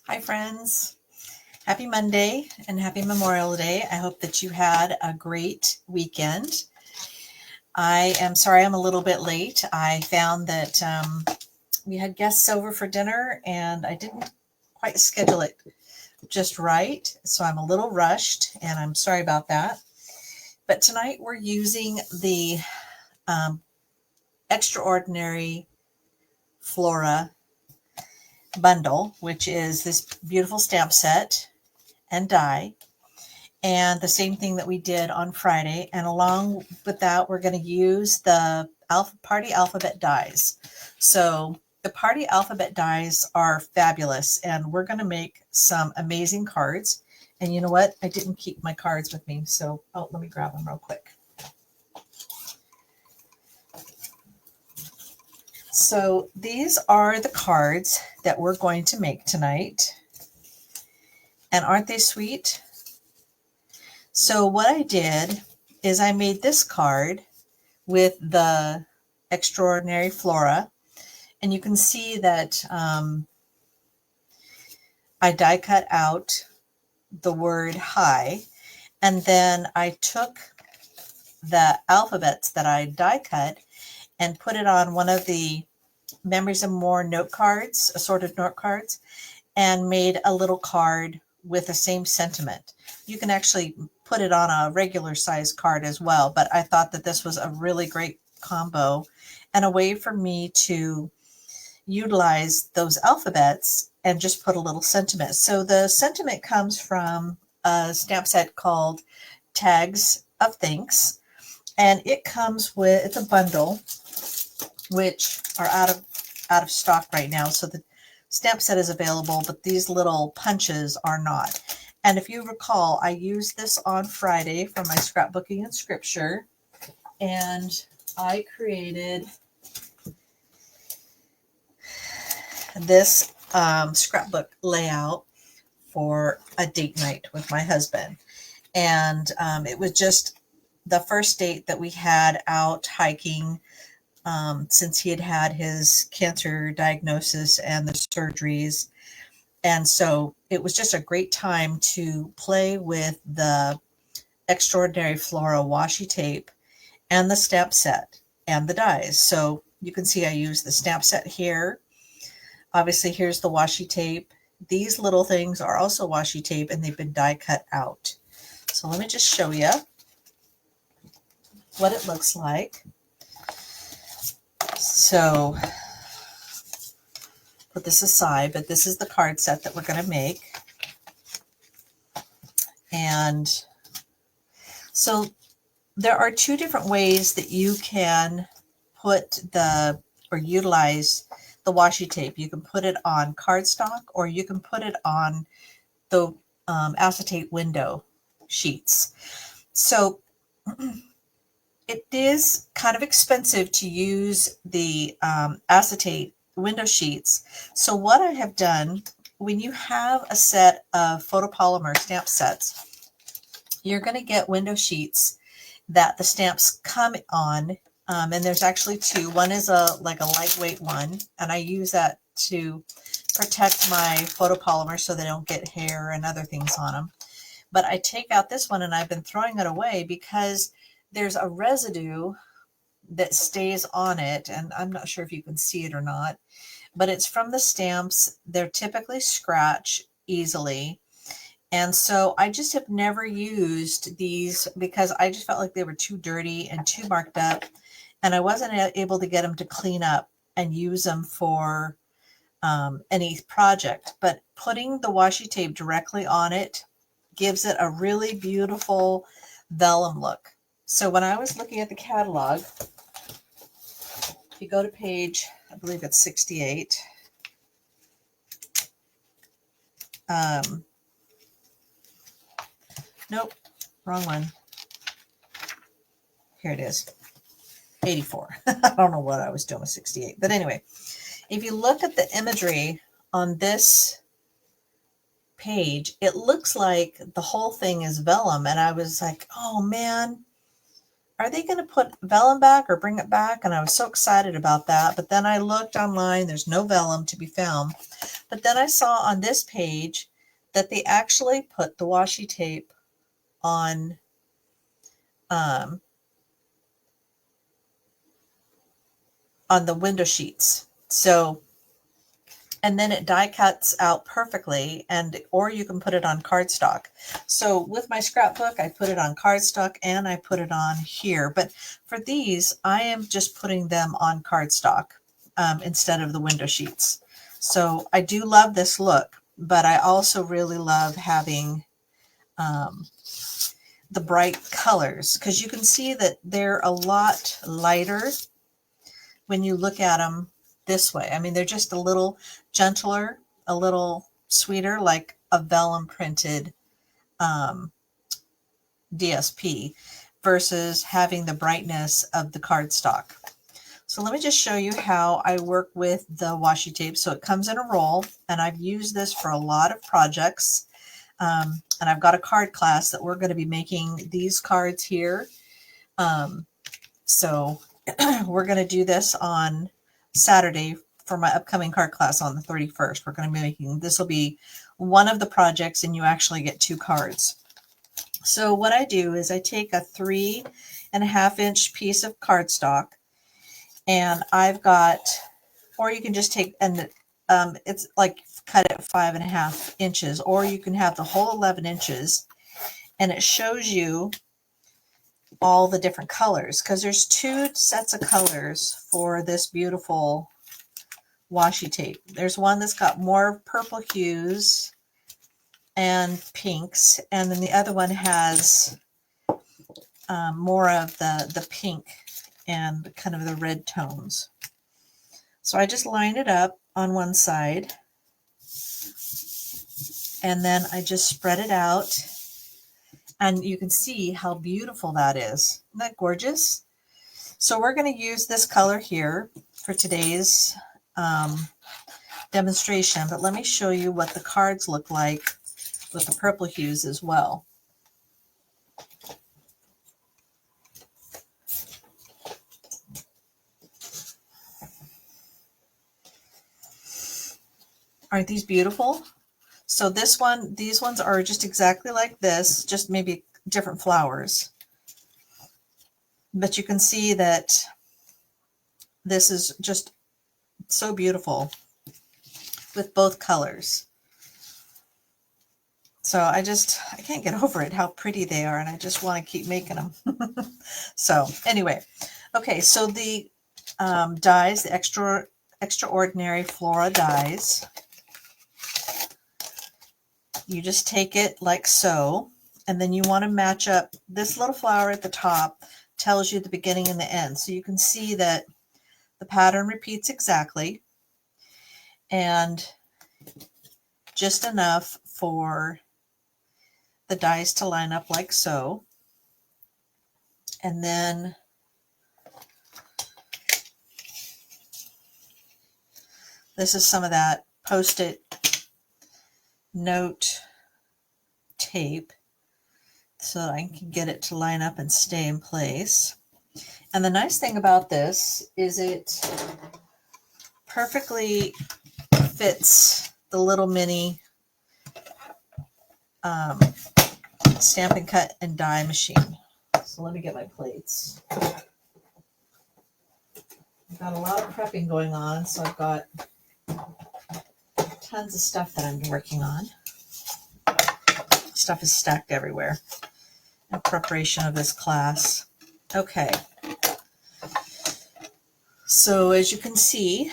Hi friends, happy Monday and happy Memorial Day. I hope that you had a great weekend. I am sorry I'm a little bit late. I found that we had guests over for dinner and I didn't quite schedule it just right. So I'm a little rushed and I'm sorry about that. But tonight we're using the um, Extraordinary Flora bundle, which is this beautiful stamp set and die. And the same thing that we did on Friday. And along with that, we're going to use the party alphabet dies. So the party alphabet dies are fabulous, and we're going to make some amazing cards. And you know what? I didn't keep my cards with me, so let me grab them real quick. So these are the cards that we're going to make tonight. And aren't they sweet? So what I did is I made this card with the Extraordinary Flora, and you can see that I die cut out the word hi, and then I took the alphabets that I die cut and put it on one of the Memories and More note cards, assorted note cards, and made a little card with the same sentiment. You can actually put it on a regular size card as well, but I thought that this was a really great combo and a way for me to utilize those alphabets and just put a little sentiment. So the sentiment comes from a stamp set called Tags of Thanks, and it comes with, it's a bundle, which are out of stock right now. So the stamp set is available, but these little punches are not. And if you recall, I used this on Friday for my scrapbooking and scripture, and I created this scrapbook layout for a date night with my husband. And it was just the first date that we had out hiking since he had had his cancer diagnosis and the surgeries. And so it was just a great time to play with the Extraordinary Flora washi tape and the stamp set and the dies. So you can see I use the stamp set here. Obviously, here's the washi tape. These little things are also washi tape, and they've been die cut out. So let me just show you what it looks like. So put this aside, but this is the card set that we're going to make. And so there are two different ways that you can put or utilize the washi tape. You can put it on cardstock, or you can put it on the acetate window sheets. So it is kind of expensive to use the acetate window sheets. So what I have done, when you have a set of photopolymer stamp sets, you're going to get window sheets that the stamps come on, and there's actually two. One is like a lightweight one, and I use that to protect my photopolymer so they don't get hair and other things on them. But I take out this one, and I've been throwing it away because there's a residue that stays on it, and I'm not sure if you can see it or not, but it's from the stamps. They're typically scratch easily. And so I just have never used these because I just felt like they were too dirty and too marked up, and I wasn't able to get them to clean up and use them for any project. But putting the washi tape directly on it gives it a really beautiful vellum look. So when I was looking at the catalog, if you go to page, I believe it's 68, nope, wrong one. Here it is, 84. I don't know what I was doing with 68. But anyway, if you look at the imagery on this page, it looks like the whole thing is vellum. And I was like, oh man, are they going to put vellum back or bring it back? And I was so excited about that. But then I looked online, there's no vellum to be found. But then I saw on this page that they actually put the washi tape on the window sheets. So, and then it die cuts out perfectly, and or you can put it on cardstock. So with my scrapbook, I put it on cardstock and I put it on here. But for these, I am just putting them on cardstock instead of the window sheets. So I do love this look, but I also really love having the bright colors, because you can see that they're a lot lighter when you look at them this way. I mean, they're just a little gentler, a little sweeter, like a vellum printed DSP versus having the brightness of the cardstock. So let me just show you how I work with the washi tape. So it comes in a roll, and I've used this for a lot of projects. And I've got a card class that we're going to be making these cards here. So we're going to do this on Saturday for my upcoming card class on the 31st. We're going to be making, this will be one of the projects, and you actually get 2 cards. So what I do is I take a 3.5-inch piece of cardstock, and I've got, or you can just take, and it's like cut it 5.5 inches, or you can have the whole 11 inches, and it shows you all the different colors, because there's 2 sets of colors for this beautiful washi tape. There's one that's got more purple hues and pinks, and then the other one has more of the pink and kind of the red tones. So I just line it up on one side, and then I just spread it out, and you can see how beautiful that is. Isn't that gorgeous? So we're going to use this color here for today's demonstration, but let me show you what the cards look like with the purple hues as well. Aren't these beautiful? So this one, these ones are just exactly like this, just maybe different flowers. But you can see that this is just so beautiful with both colors. So I can't get over it, how pretty they are, and I just want to keep making them. So anyway, okay, so the dies, the extraordinary Flora dies, you just take it like so, and then you want to match up this little flower at the top, tells you the beginning and the end. So you can see that the pattern repeats exactly, and just enough for the dies to line up like so. And then this is some of that Post-it note tape so that I can get it to line up and stay in place. And the nice thing about this is it perfectly fits the little mini stamp and cut and die machine. So let me get my plates. I've got a lot of prepping going on, so I've got tons of stuff that I'm working on. Stuff is stacked everywhere in preparation of this class. Okay. So as you can see,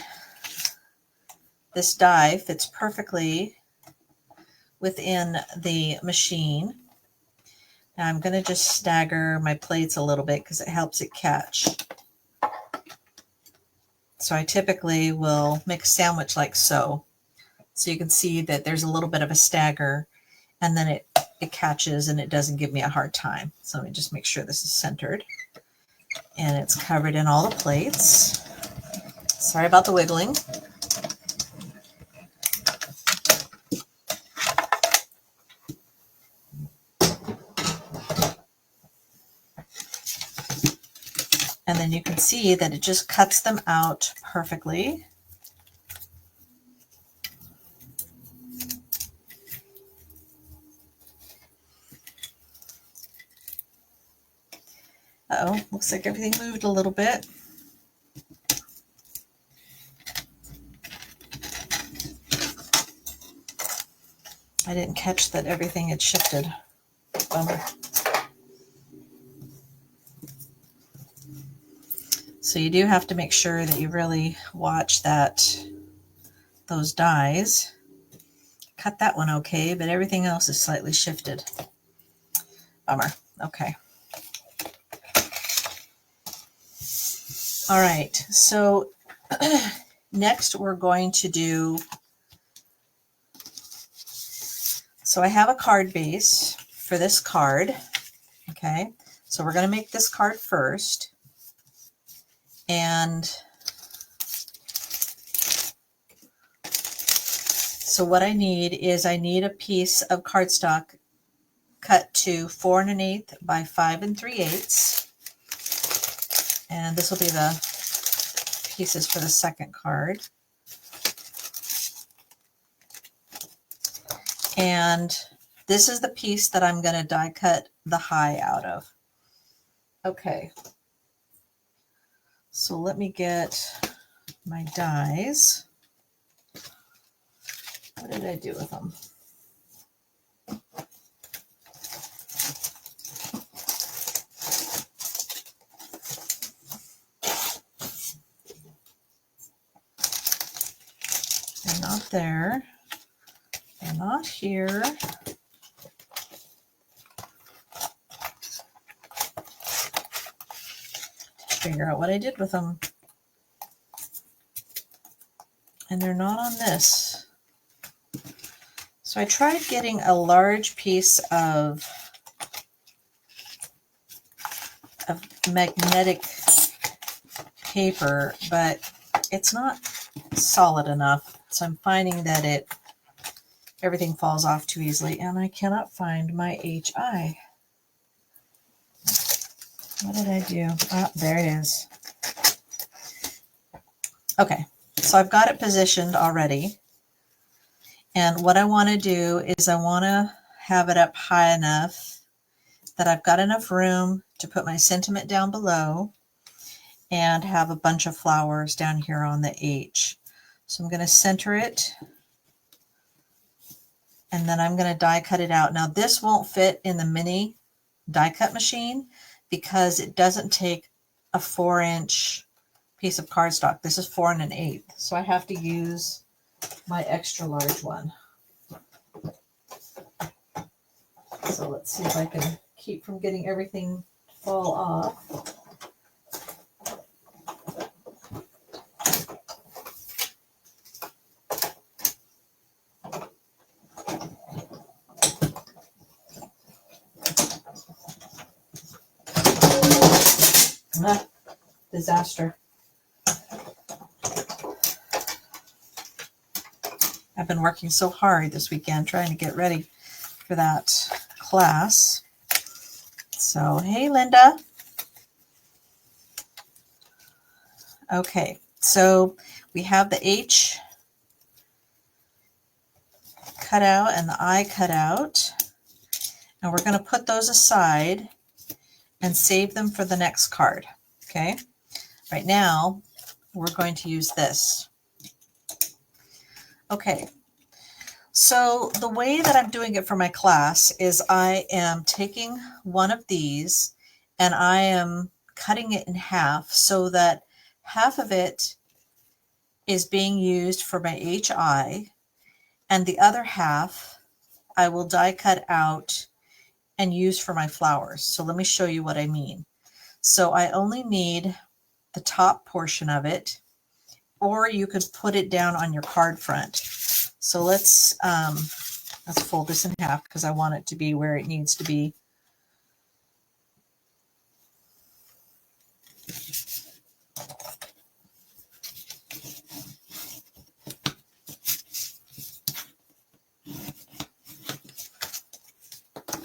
this die fits perfectly within the machine. Now I'm going to just stagger my plates a little bit because it helps it catch. So I typically will make a sandwich like so. So you can see that there's a little bit of a stagger, and then it catches and it doesn't give me a hard time. So let me just make sure this is centered. And it's covered in all the plates. Sorry about the wiggling. And then you can see that it just cuts them out perfectly. Uh-oh, looks like everything moved a little bit. I didn't catch that everything had shifted. Bummer. So you do have to make sure that you really watch those dies. Cut that one okay, but everything else is slightly shifted. Bummer. Okay. All right, so next we're going to do, so I have a card base for this card, okay? So we're going to make this card first. And so what I need is I need a piece of cardstock cut to 4 1/8 by 5 3/8. And this will be the pieces for the second card. And this is the piece that I'm going to die cut the high out of. Okay. So let me get my dies. What did I do with them? They're not there. They're not here. Figure out what I did with them. And they're not on this. So I tried getting a large piece of magnetic paper, but it's not solid enough. So I'm finding that everything falls off too easily, and I cannot find my HI. What did I do? Oh, there it is. Okay, so I've got it positioned already. And what I want to do is I want to have it up high enough that I've got enough room to put my sentiment down below and have a bunch of flowers down here on the H. So I'm going to center it, and then I'm going to die cut it out. Now this won't fit in the mini die cut machine because it doesn't take a 4-inch piece of cardstock. This is 4 1/8. So I have to use my extra large one. So let's see if I can keep from getting everything to fall off. Ah, disaster. I've been working so hard this weekend trying to get ready for that class. So, hey, Linda. Okay, so we have the H cut out and the I cut out. And we're going to put those aside and save them for the next card. Okay, right now we're going to use this. Okay, so the way that I'm doing it for my class is I am taking one of these and I am cutting it in half so that half of it is being used for my HI and the other half I will die cut out and use for my flowers. So let me show you what I mean. So I only need the top portion of it, or you could put it down on your card front. So let's fold this in half because I want it to be where it needs to be.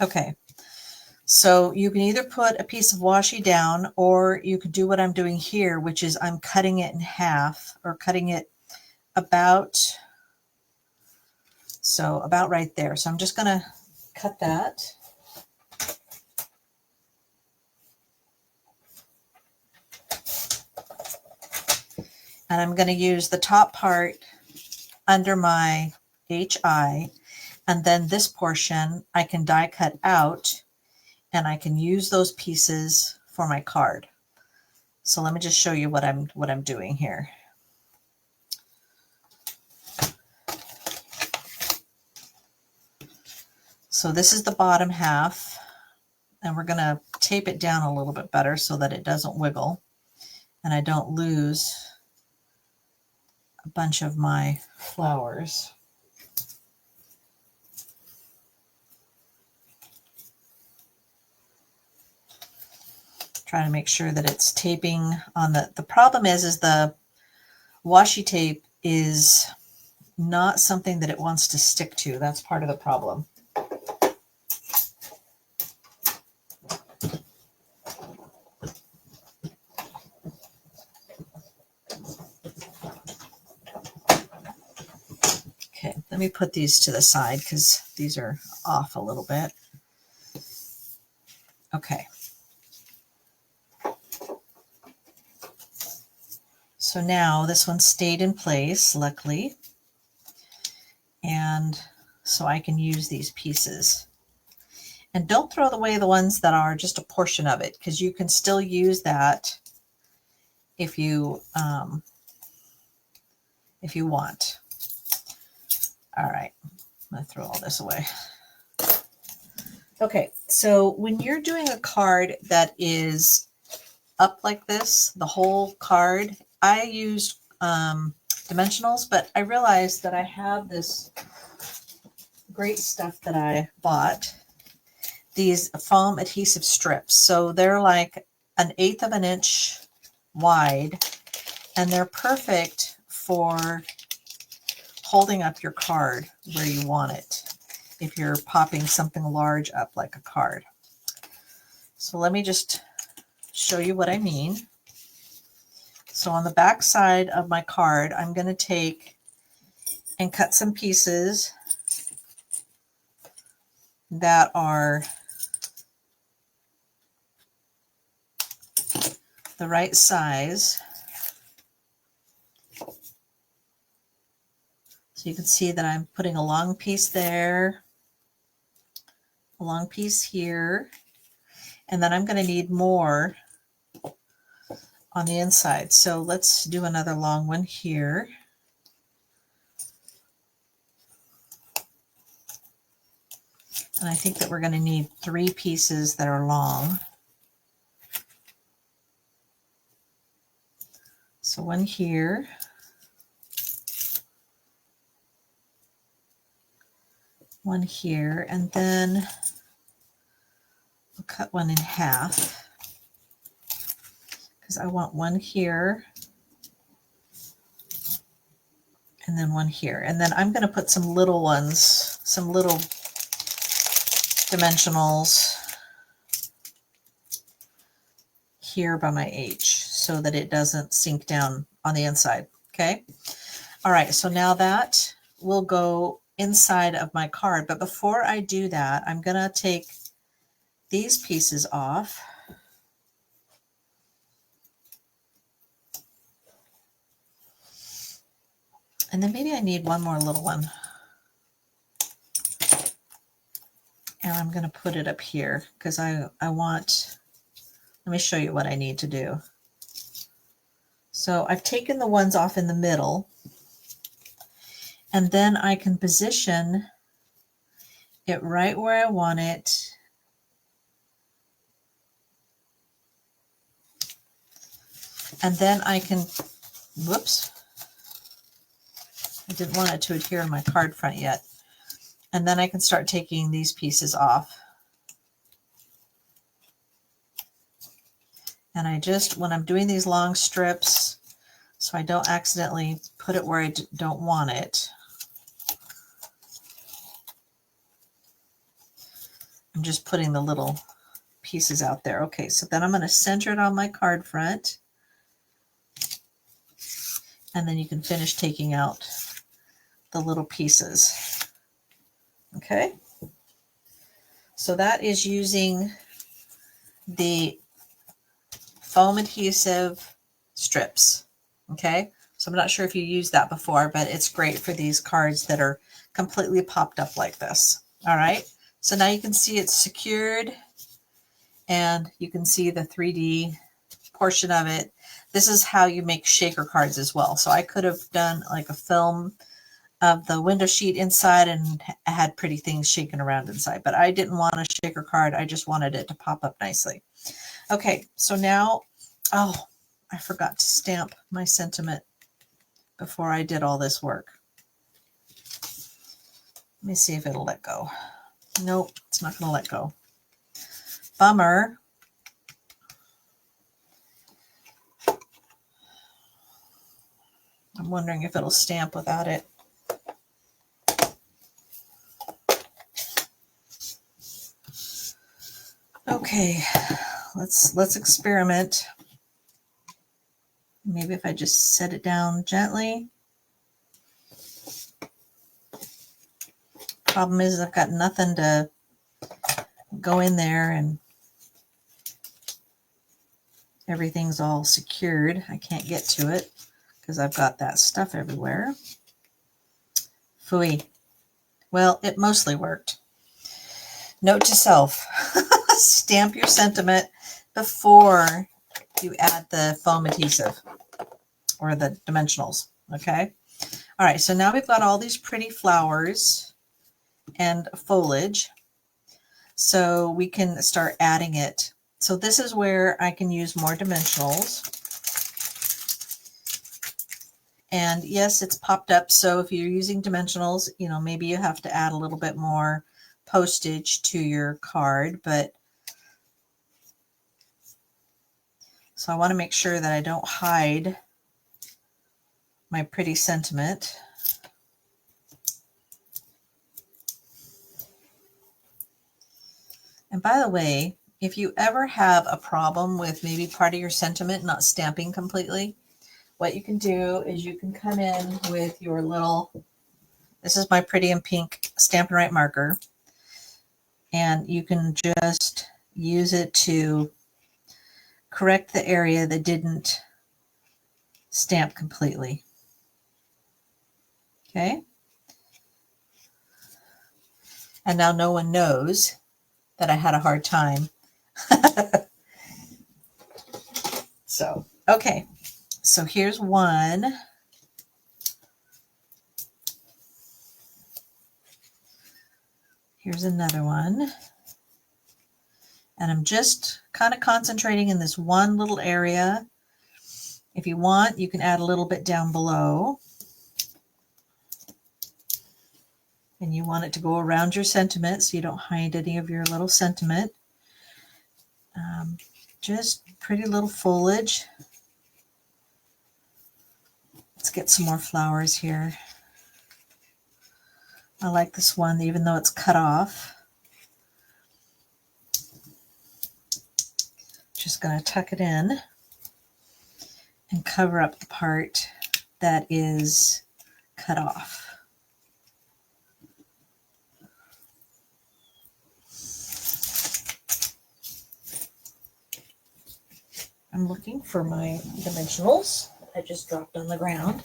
Okay, So you can either put a piece of washi down, or you could do what I'm doing here, which is I'm cutting it in half, or cutting it about, so about right there. So I'm just going to cut that. And I'm going to use the top part under my HI, and then this portion I can die cut out, and I can use those pieces for my card. So let me just show you what I'm doing here. So this is the bottom half, and we're going to tape it down a little bit better so that it doesn't wiggle and I don't lose a bunch of my flowers. Trying to make sure that it's taping on the problem is the washi tape is not something that it wants to stick to. That's part of the problem. Okay, let me put these to the side because these are off a little bit. Okay. So now this one stayed in place, luckily. And so I can use these pieces. And don't throw away the ones that are just a portion of it, because you can still use that if you want. All right, I'm going to throw all this away. Okay, so when you're doing a card that is up like this, the whole card, I used dimensionals, but I realized that I have this great stuff that I bought, these foam adhesive strips. So they're like 1/8 of an inch wide, and they're perfect for holding up your card where you want it if you're popping something large up like a card. So let me just show you what I mean. So on the back side of my card, I'm going to take and cut some pieces that are the right size. So you can see that I'm putting a long piece there, a long piece here, and then I'm going to need more on the inside. So let's do another long one here. And I think that we're going to need 3 pieces that are long. So one here. One here, and then I'll cut one in half because I want one here and then one here. And then I'm going to put some little ones, some little dimensionals here by my H so that it doesn't sink down on the inside. Okay. All right. So now that will go inside of my card. But before I do that, I'm going to take these pieces off. And then maybe I need one more little one. And I'm going to put it up here because I want, let me show you what I need to do. So I've taken the ones off in the middle, and then I can position it right where I want it. And then I can, whoops, I didn't want it to adhere in my card front yet. And then I can start taking these pieces off. And I just, when I'm doing these long strips, so I don't accidentally put it where I don't want it, I'm just putting the little pieces out there. Okay, so then I'm going to center it on my card front. And then you can finish taking out the little pieces. Okay, so that is using the foam adhesive strips. Okay, so I'm not sure if you used that before, but it's great for these cards that are completely popped up like this. All right, so now you can see it's secured and you can see the 3D portion of it. This is how you make shaker cards as well. So I could have done like a film of the window sheet inside and had pretty things shaking around inside, but I didn't want a shaker card. I just wanted it to pop up nicely. Okay, so now, oh, I forgot to stamp my sentiment before I did all this work. Let me see if it'll let go. Nope, it's not going to let go. Bummer. I'm wondering if it'll stamp without it. Okay, let's experiment. Maybe if I just set it down gently. Problem is I've got nothing to go in there and everything's all secured. I can't get to it because I've got that stuff everywhere. Phooey. Well, it mostly worked. Note to self, stamp your sentiment before you add the foam adhesive or the dimensionals, okay? All right, so now we've got all these pretty flowers and foliage, so we can start adding it. So this is where I can use more dimensionals. And yes, it's popped up, so if you're using dimensionals, you know, maybe you have to add a little bit more postage to your card, but so I want to make sure that I don't hide my pretty sentiment. And by the way, if you ever have a problem with maybe part of your sentiment not stamping completely, what you can do is you can come in with your little, this is my Pretty in Pink Stampin' Right marker, and you can just use it to correct the area that didn't stamp completely. Okay? And now no one knows that I had a hard time. So, okay. So here's one. Here's another one. And I'm just kind of concentrating in this one little area. If you want, you can add a little bit down below. And you want it to go around your sentiment so you don't hide any of your little sentiment. Just pretty little foliage. Let's get some more flowers here. I like this one even though it's cut off. Just going to tuck it in and cover up the part that is cut off. I'm looking for my dimensionals I just dropped on the ground.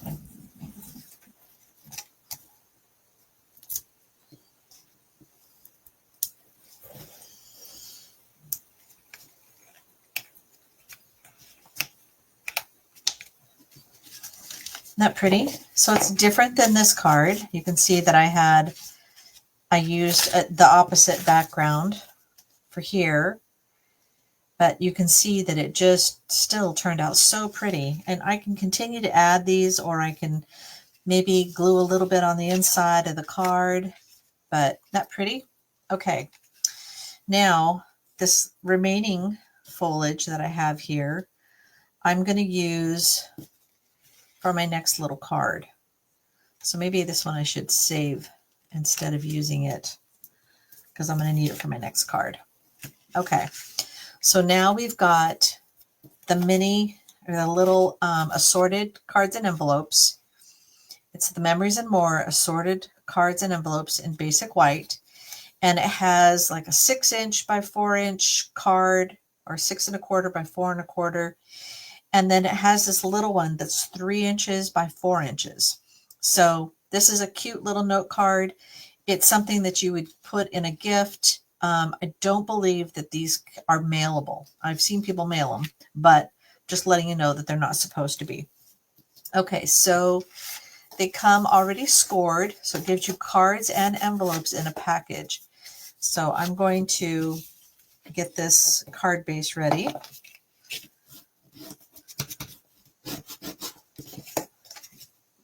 Isn't that pretty? So it's different than this card. You can see that I used the opposite background for here, but you can see that it just still turned out so pretty. And I can continue to add these, or I can maybe glue a little bit on the inside of the card, but not pretty. Okay, now this remaining foliage that I have here, I'm going to use for my next little card. So maybe this one I should save instead of using it, because I'm going to need it for my next card. Okay, So now we've got the mini or the little assorted cards and envelopes. It's the Memories and More assorted cards and envelopes in basic white. And it has like a 6" by 4" card, or 6¼ by 4¼ And then it has this little one that's 3" by 4". So this is a cute little note card. It's something that you would put in a gift. I don't believe that these are mailable. I've seen people mail them, but just letting you know that they're not supposed to be. Okay, so they come already scored. So it gives you cards and envelopes in a package. So I'm going to get this card base ready.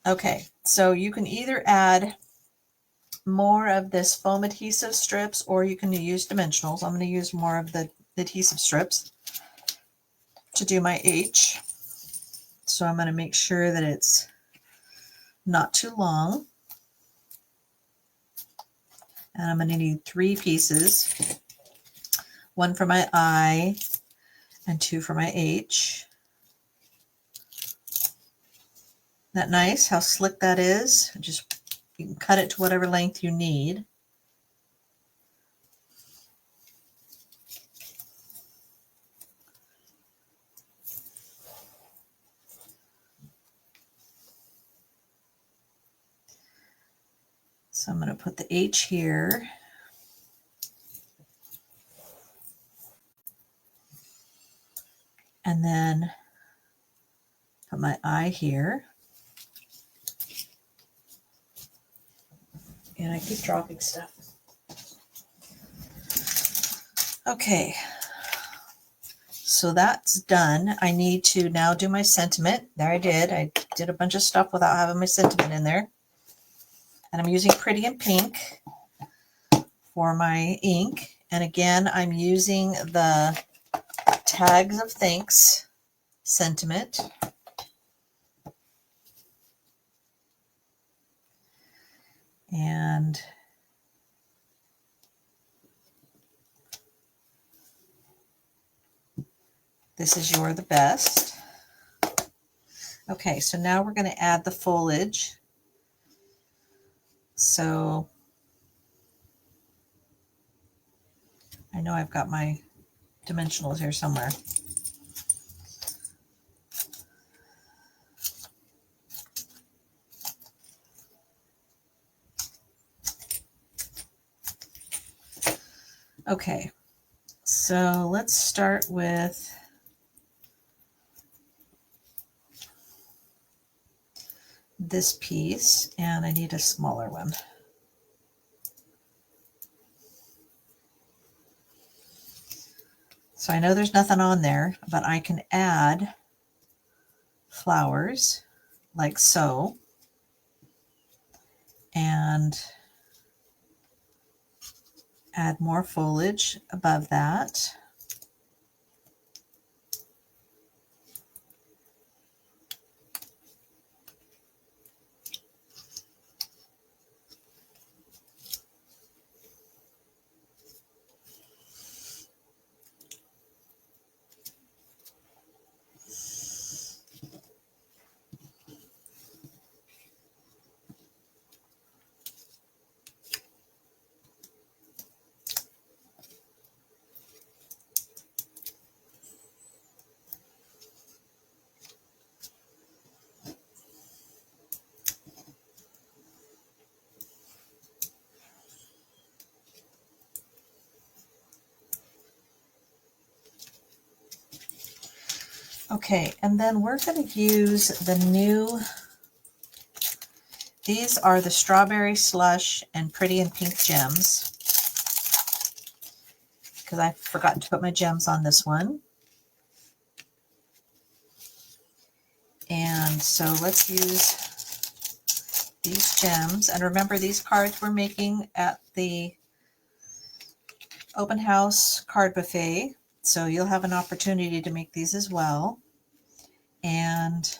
Okay, so you can either add more of this foam adhesive strips, or you can use dimensionals. I'm going to use more of the adhesive strips to do my H. So I'm going to make sure that it's not too long. And I'm going to need 3 pieces. 1 for my I and 2 for my H. Isn't that nice? How slick that is? Just, you can cut it to whatever length you need. So I'm going to put the H here. And then put my I here. And I keep dropping stuff. Okay. So that's done. I need to now do my sentiment. There I did. I did a bunch of stuff without having my sentiment in there. And I'm using Pretty in Pink for my ink. And again, I'm using the Tags of Thanks sentiment. And this is You're the Best. Okay, so now we're going to add the foliage. So I know I've got my dimensionals here somewhere. Okay, so let's start with this piece, and I need a smaller one. So I know there's nothing on there, but I can add flowers like so, and add more foliage above that. Okay, and then we're going to use the new, these are the Strawberry Slush and Pretty in Pink gems, because I've forgotten to put my gems on this one. And so let's use these gems. And remember, these cards we're making at the open house card buffet. So you'll have an opportunity to make these as well. And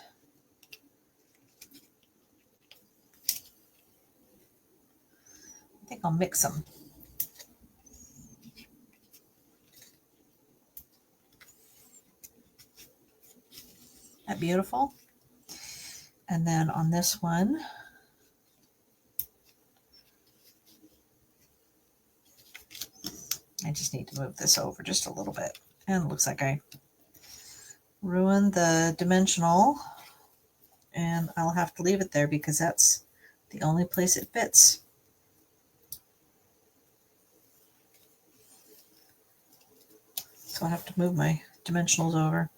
I think I'll mix them. beautiful? And then on this one, I just need to move this over just a little bit. And it looks like I ruined the dimensional, and I'll have to leave it there because that's the only place it fits. So I have to move my dimensionals over.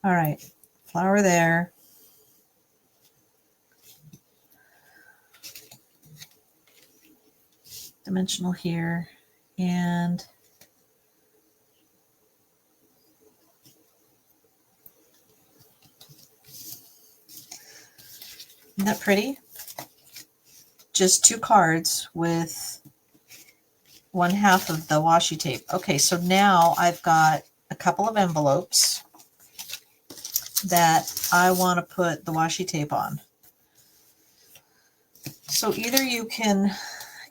All right, flower there. Dimensional here, and isn't that pretty? Just 2 cards with 1/2 of the washi tape. Okay, so now I've got a couple of envelopes that I want to put the washi tape on. So either you can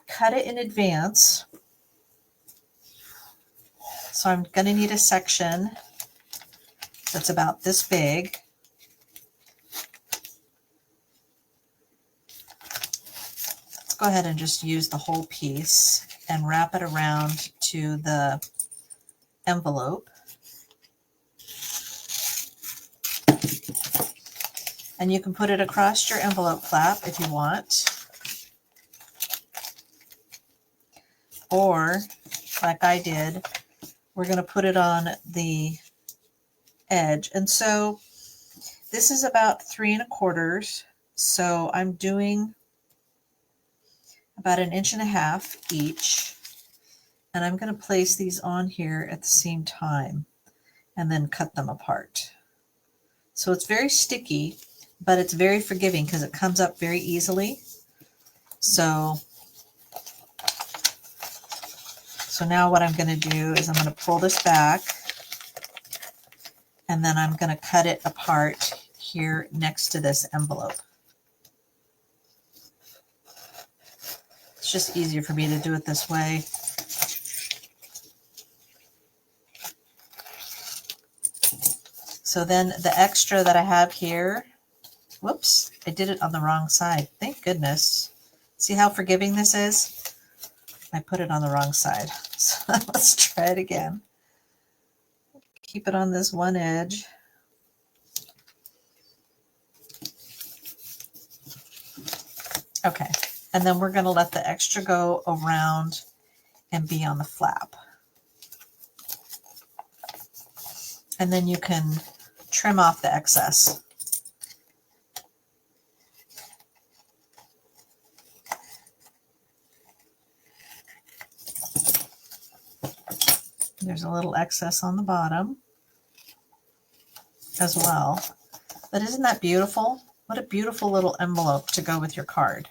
cut it in advance. So I'm going to need a section that's about this big. Let's go ahead and just use the whole piece and wrap it around to the envelope. And you can put it across your envelope flap if you want. Or, like I did, we're going to put it on the edge. And so this is about 3 1/4. So I'm doing about 1.5 inches each. And I'm going to place these on here at the same time and then cut them apart. So it's very sticky, but it's very forgiving because it comes up very easily. So now what I'm going to do is I'm going to pull this back, and then I'm going to cut it apart here next to this envelope. It's just easier for me to do it this way. So then the extra that I have here, whoops, I did it on the wrong side. Thank goodness. See how forgiving this is? I put it on the wrong side. So let's try it again. Keep it on this one edge. Okay, and then we're going to let the extra go around and be on the flap. And then you can trim off the excess. There's a little excess on the bottom as well. But isn't that beautiful? What a beautiful little envelope to go with your card.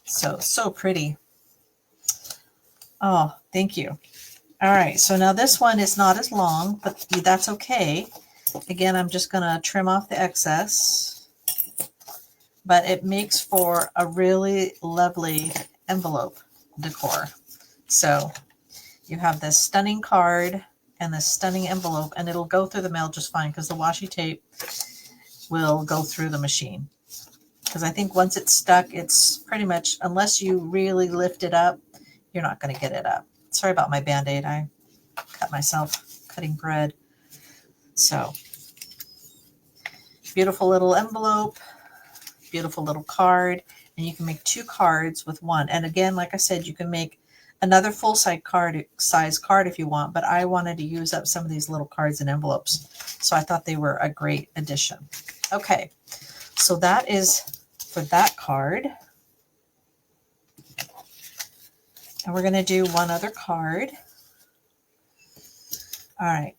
So pretty. Oh, thank you. All right, so now this one is not as long, but that's okay. Again, I'm just going to trim off the excess. But it makes for a really lovely envelope decor. So you have this stunning card and this stunning envelope, and it'll go through the mail just fine because the washi tape will go through the machine. Because I think once it's stuck, it's pretty much, unless you really lift it up, you're not going to get it up. Sorry about my Band-Aid. I cut myself cutting bread. So, beautiful little envelope, beautiful little card, and you can make 2 cards with one. And again, like I said, you can make another full-size card if you want, but I wanted to use up some of these little cards and envelopes, so I thought they were a great addition. Okay, so that is for that card. And we're going to do one other card. All right,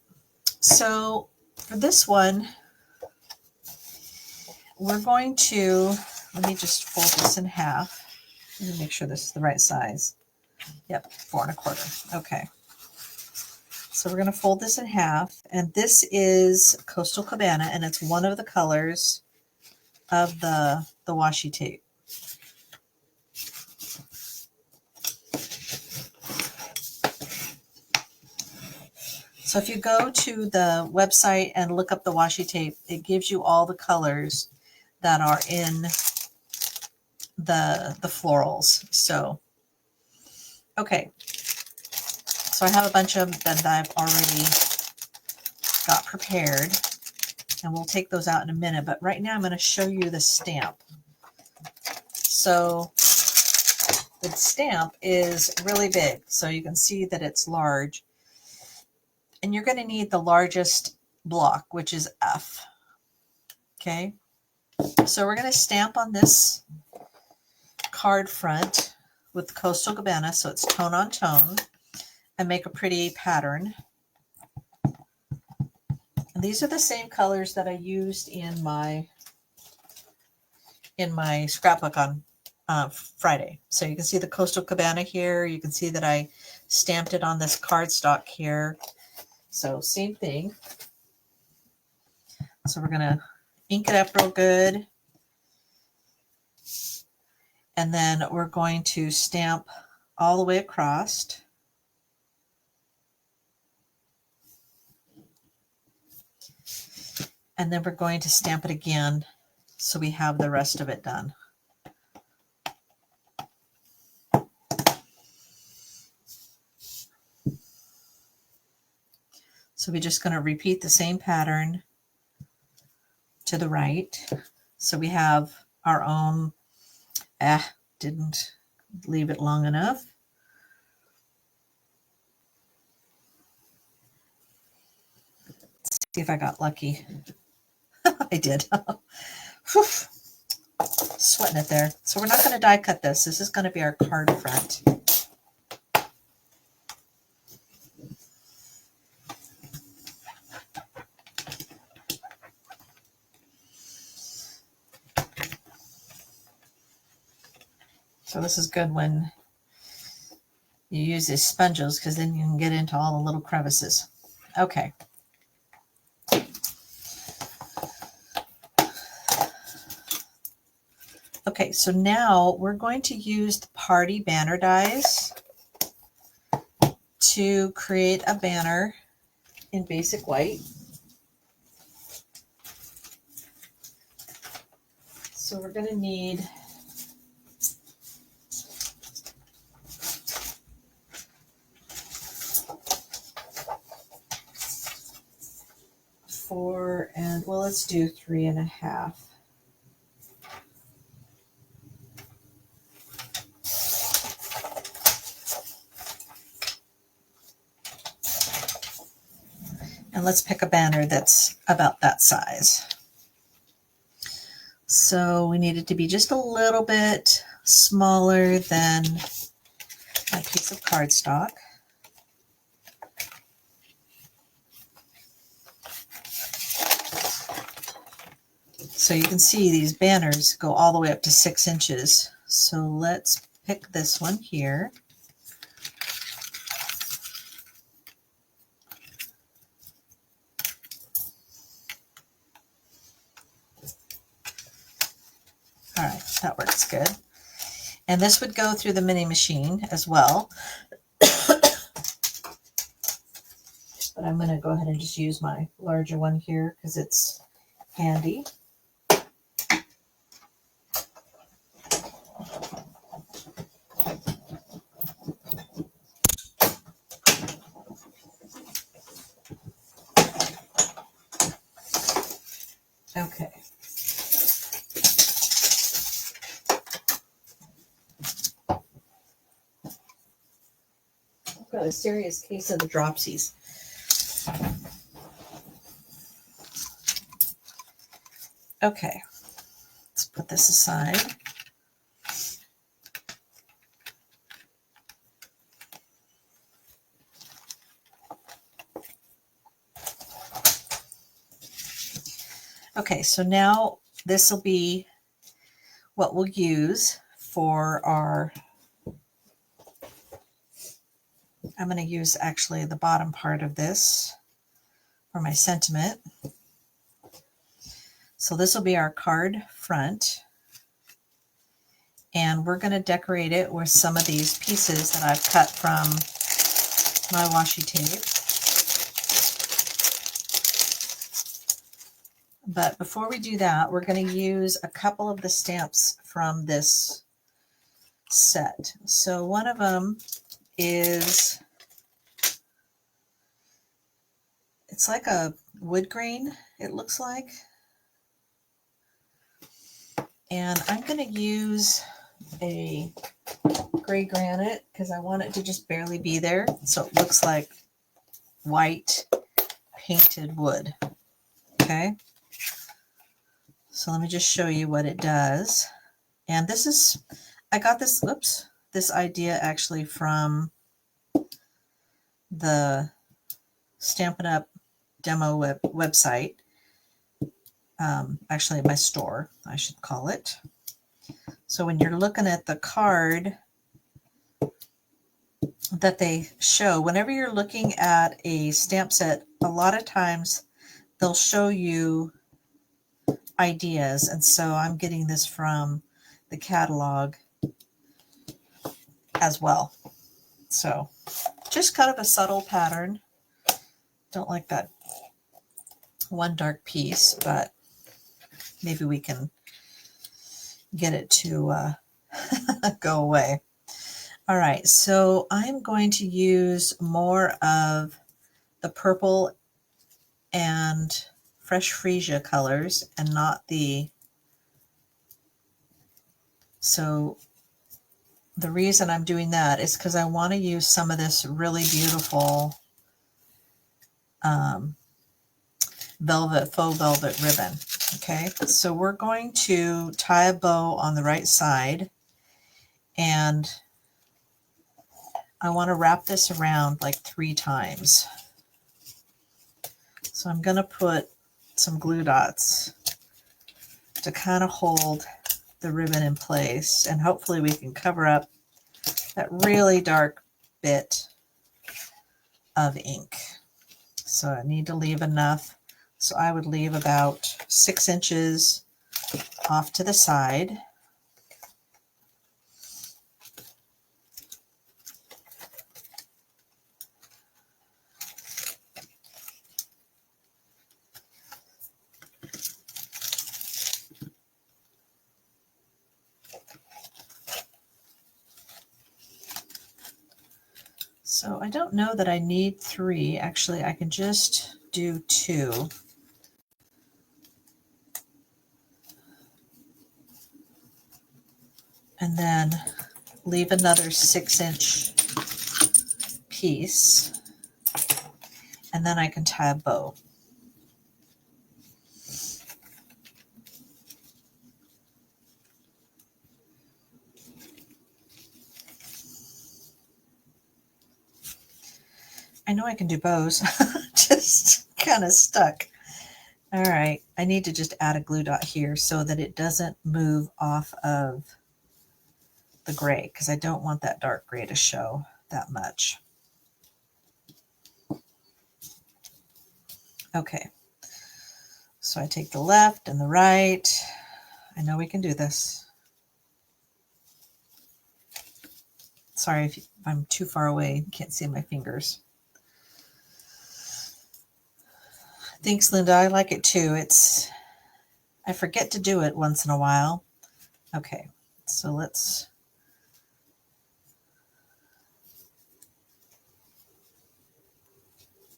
so for this one, we're going to, let me just fold this in half. Let me make sure this is the right size. Yep, 4 1/4. Okay. So we're going to fold this in half, and this is Coastal Cabana, and it's one of the colors of the washi tape. So So if you go to the website and look up the washi tape, it gives you all the colors that are in the florals. So, okay. So I have a bunch of them that I've already got prepared, and we'll take those out in a minute. But right now I'm going to show you the stamp. So the stamp is really big, so you can see that it's large. And you're going to need the largest block, which is F. Okay, so we're going to stamp on this card front with Coastal Cabana, so it's tone on tone, and make a pretty pattern. And these are the same colors that I used in my scrapbook on Friday. So you can see the Coastal Cabana here. You can see that I stamped it on this cardstock here. So same thing. So we're going to ink it up real good. And then we're going to stamp all the way across. And then we're going to stamp it again so we have the rest of it done. So we're just going to repeat the same pattern to the right. So we have our own, didn't leave it long enough. Let's see if I got lucky. I did. Sweating it there. So we're not going to die cut this. This is going to be our card front. So this is good when you use these sponges, because then you can get into all the little crevices. Okay. Okay, so now we're going to use the party banner dies to create a banner in basic white. So we're going to need four, and well, let's do 3.5. And let's pick a banner that's about that size. So we need it to be just a little bit smaller than my piece of cardstock. So you can see these banners go all the way up to 6 inches. So let's pick this one here. All right, that works good. And this would go through the mini machine as well. But I'm going to go ahead and just use my larger one here because it's handy. Okay. I've got a serious case of the dropsies. Okay, let's put this aside. Okay, so now this will be what we'll use for our, I'm going to use actually the bottom part of this for my sentiment. So this will be our card front. And we're going to decorate it with some of these pieces that I've cut from my washi tape. But before we do that, we're going to use a couple of the stamps from this set. So one of them is, it's like a wood grain, it looks like. And I'm going to use a gray granite because I want it to just barely be there. So it looks like white painted wood. Okay. So let me just show you what it does. And this is, I got this, oops, this idea actually from the Stampin' Up! Demo website. Actually, my store, I should call it. So when you're looking at the card that they show, whenever you're looking at a stamp set, a lot of times they'll show you ideas. And so I'm getting this from the catalog as well. So just kind of a subtle pattern. Don't like that one dark piece, but maybe we can get it to go away. All right, so I'm going to use more of the purple and Fresh Freesia colors and not the, so the reason I'm doing that is because I want to use some of this really beautiful velvet, faux velvet ribbon. Okay, so we're going to tie a bow on the right side, and I want to wrap this around like 3 times. So I'm going to put some glue dots to kind of hold the ribbon in place, and hopefully we can cover up that really dark bit of ink. So I need to leave enough. So I would leave about 6 inches off to the side. So I don't know that I need 3. Actually, I can just do 2. And then leave another 6-inch piece. And then I can tie a bow. I know I can do bows, just kind of stuck. All right, I need to just add a glue dot here so that it doesn't move off of the gray, because I don't want that dark gray to show that much. Okay, so I take the left and the right. I know we can do this. Sorry if I'm too far away, you can't see my fingers. Thanks, Linda. I like it too. I forget to do it once in a while. Okay, so let's,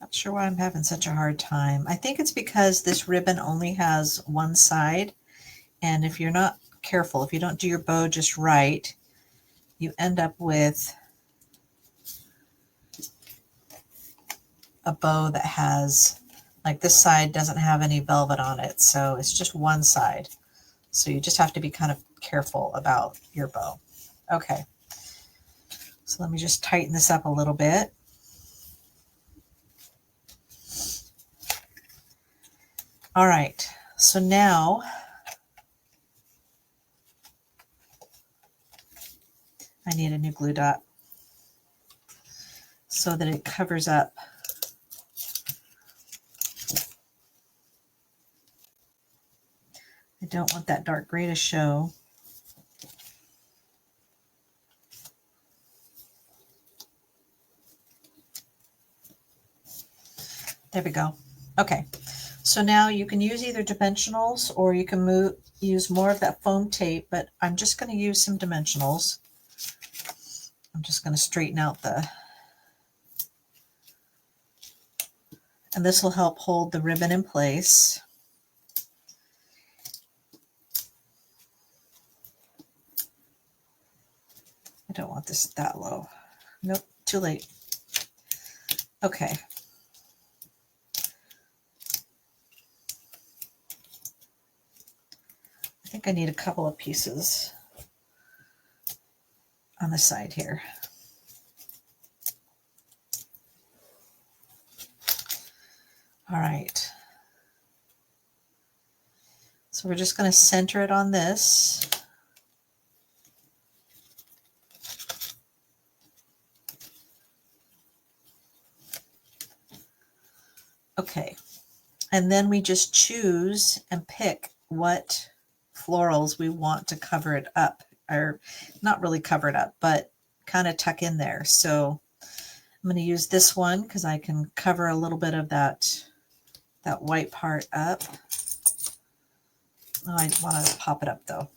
not sure why I'm having such a hard time. I think it's because this ribbon only has one side, and if you're not careful, if you don't do your bow just right, you end up with a bow that has, like this side doesn't have any velvet on it, so it's just one side. So you just have to be kind of careful about your bow. Okay, so let me just tighten this up a little bit. All right, so now I need a new glue dot so that it covers up I don't want that dark gray to show. There we go. Okay, So now you can use either dimensionals or you can use more of that foam tape, but I'm just going to use some dimensionals. I'm just going to straighten out and this will help hold the ribbon in place. I don't want this that low. Nope, too late. Okay. I think I need a couple of pieces on the side here. All right. So we're just going to center it on this. Okay. And then we just choose and pick what florals we want to cover it up, or not really cover it up, but kind of tuck in there. So I'm going to use this one because I can cover a little bit of that white part up. Oh, I want to pop it up though.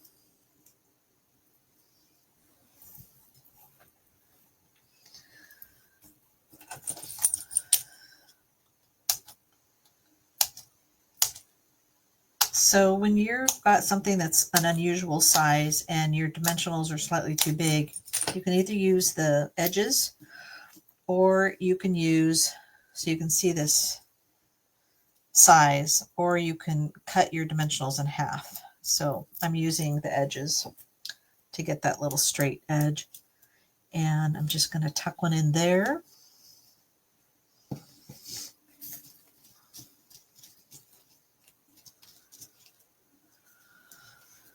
So when you've got something that's an unusual size and your dimensionals are slightly too big, you can either use the edges or you can use, so you can see this size, or you can cut your dimensionals in half. So I'm using the edges to get that little straight edge. And I'm just going to tuck one in there.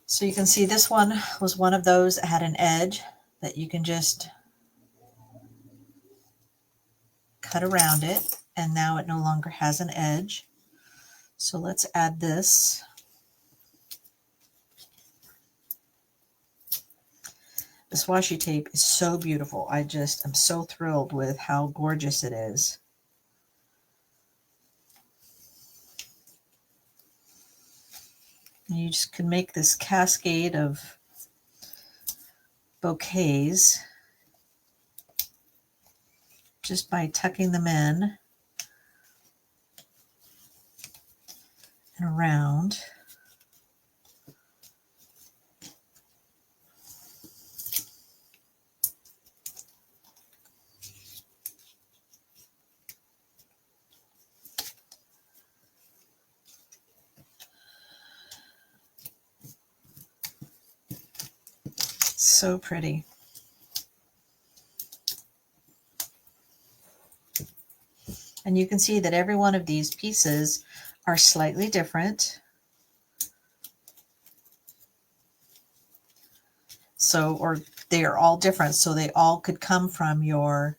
So you can see this one was one of those that had an edge that you can just cut around it, and now it no longer has an edge. So let's add this. This washi tape is so beautiful. I just am so thrilled with how gorgeous it is. And you just can make this cascade of bouquets just by tucking them in and around. So pretty. And you can see that every one of these pieces are slightly different. So, or they are all different, so they all could come from your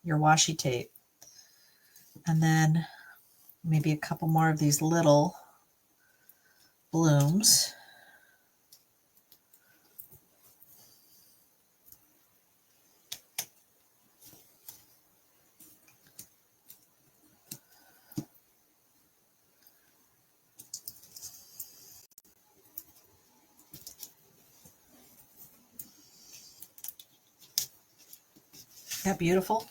washi tape. And then maybe a couple more of these little blooms. Isn't that beautiful?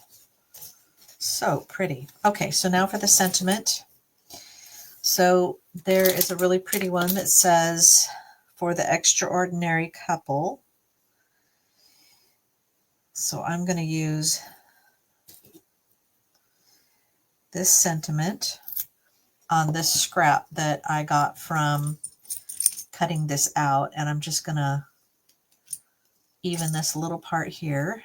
So pretty. Okay, so now for the sentiment. So there is a really pretty one that says, "For the extraordinary couple." So I'm going to use this sentiment on this scrap that I got from cutting this out, and I'm just going to even this little part here,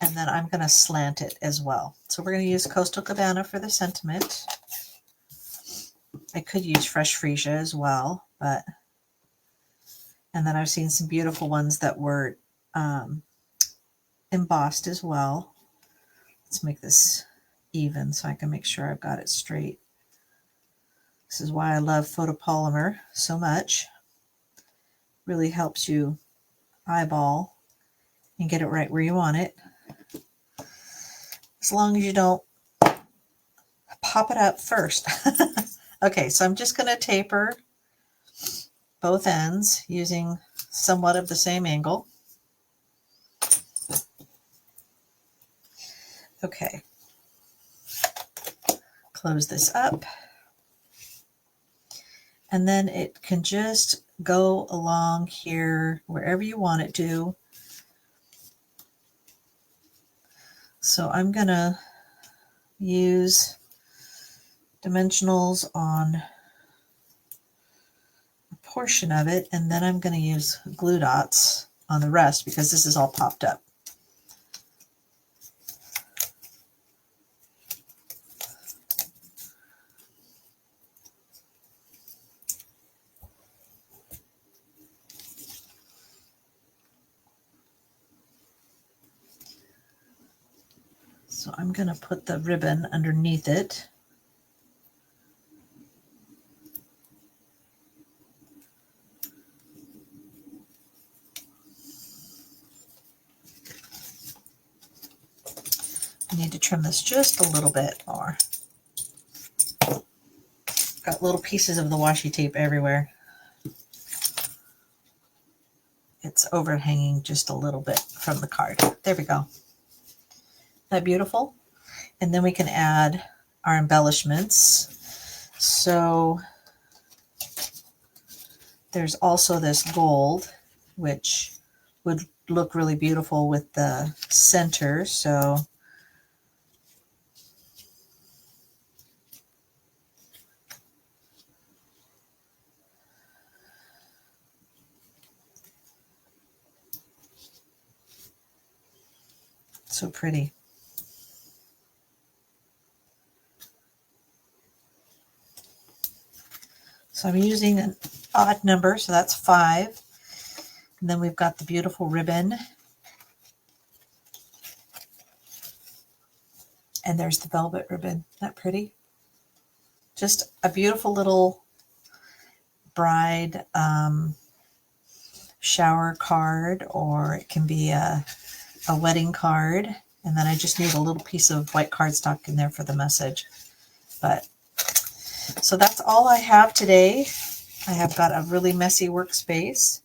and then I'm going to slant it as well. So we're going to use Coastal Cabana for the sentiment. I could use Fresh Freesia as well, but, and then I've seen some beautiful ones that were embossed as well. Let's make this even so I can make sure I've got it straight. This is why I love photopolymer so much. Really helps you eyeball and get it right where you want it. As long as you don't pop it up first. Okay, so I'm just going to taper both ends using somewhat of the same angle. Okay, close this up. And then it can just go along here wherever you want it to. So I'm going to use dimensionals on a portion of it, and then I'm going to use glue dots on the rest because this is all popped up. So I'm going to put the ribbon underneath it. I need to trim this just a little bit more. Got little pieces of the washi tape everywhere. It's overhanging just a little bit from the card. There we go. Isn't that beautiful? And then we can add our embellishments. So there's also this gold, which would look really beautiful with the center. So so pretty. So I'm using an odd number, so that's 5. And then we've got the beautiful ribbon. And there's the velvet ribbon. Isn't that pretty? Just a beautiful little bride shower card, or it can be a wedding card. And then I just need a little piece of white cardstock in there for the message. But so that's all I have today. I have got a really messy workspace,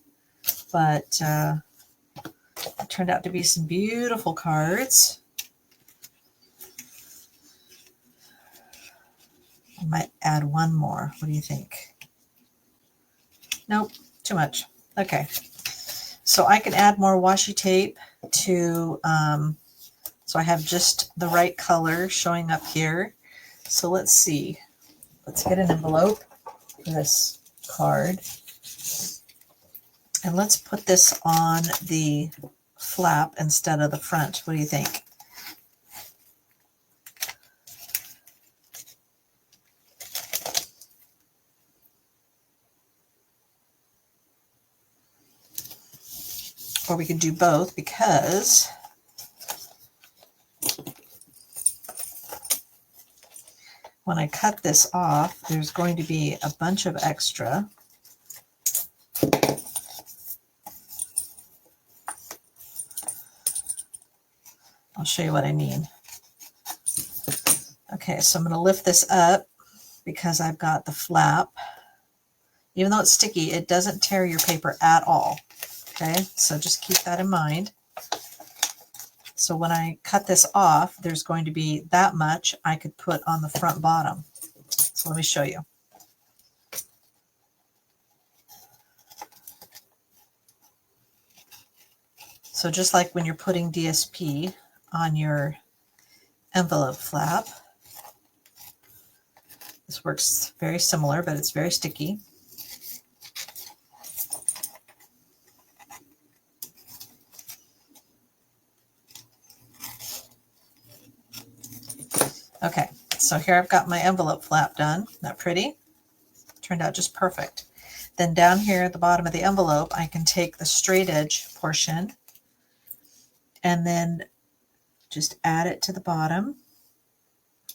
but it turned out to be some beautiful cards. I might add one more. What do you think? Nope, too much. Okay, so I can add more washi tape to, so I have just the right color showing up here. So let's see. Let's get an envelope for this card. And let's put this on the flap instead of the front. What do you think? Or we could do both, because when I cut this off, there's going to be a bunch of extra. I'll show you what I mean. Okay, so I'm going to lift this up because I've got the flap. Even though it's sticky, it doesn't tear your paper at all. Okay, so just keep that in mind. So when I cut this off, there's going to be that much I could put on the front bottom. So let me show you. So just like when you're putting DSP on your envelope flap, this works very similar, but it's very sticky. Okay, so here I've got my envelope flap done. Isn't that pretty? Turned out just perfect. Then down here at the bottom of the envelope, I can take the straight edge portion and then just add it to the bottom,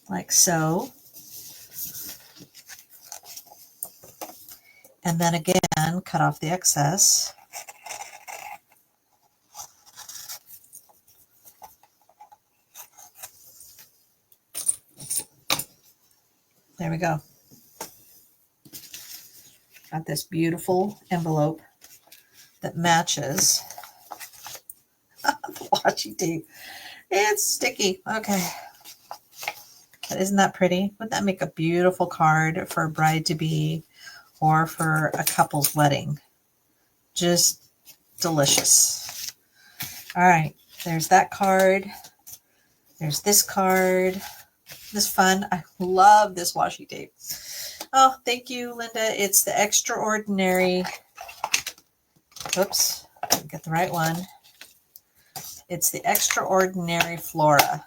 like so. And then again, cut off the excess. There we go. Got this beautiful envelope that matches the washi tape. It's sticky. Okay. But isn't that pretty? Wouldn't that make a beautiful card for a bride-to-be or for a couple's wedding? Just delicious. All right. There's that card. There's this card. This fun. I love this washi tape. Oh, thank you, Linda. It's the extraordinary. Oops. Didn't get the right one. It's the extraordinary Flora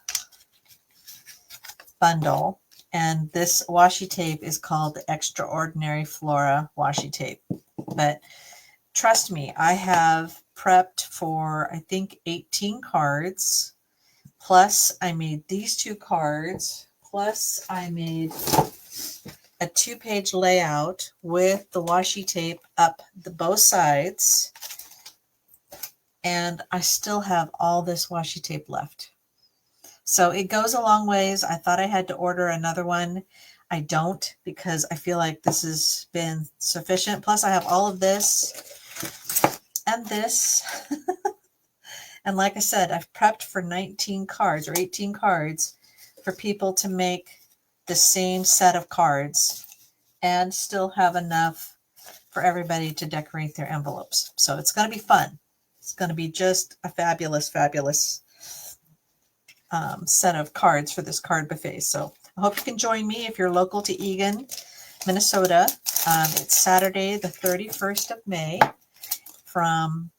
bundle. And this washi tape is called the Extraordinary Flora washi tape. But trust me, I have prepped for, I think, 18 cards. Plus, I made these 2 cards. Plus, I made a 2-page layout with the washi tape up both sides. And I still have all this washi tape left. So it goes a long ways. I thought I had to order another one. I don't, because I feel like this has been sufficient. Plus, I have all of this and this. And like I said, I've prepped for 19 cards or 18 cards for people to make the same set of cards and still have enough for everybody to decorate their envelopes. So it's going to be fun. It's going to be just a fabulous, fabulous set of cards for this card buffet. So I hope you can join me if you're local to Eagan, Minnesota. It's Saturday, the 31st of May from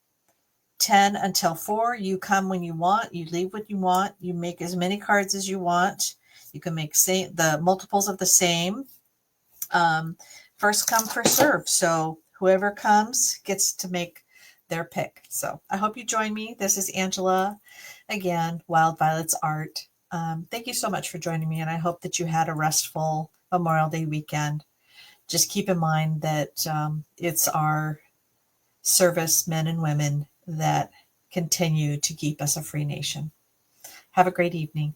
10 until 4. You come when you want. You leave what you want. You make as many cards as you want. You can make the multiples of the same. First come, first serve. So whoever comes gets to make their pick. So I hope you join me. This is Angela, again, Wild Violets Art. Thank you so much for joining me, and I hope that you had a restful Memorial Day weekend. Just keep in mind that it's our servicemen and women that continue to keep us a free nation. Have a great evening.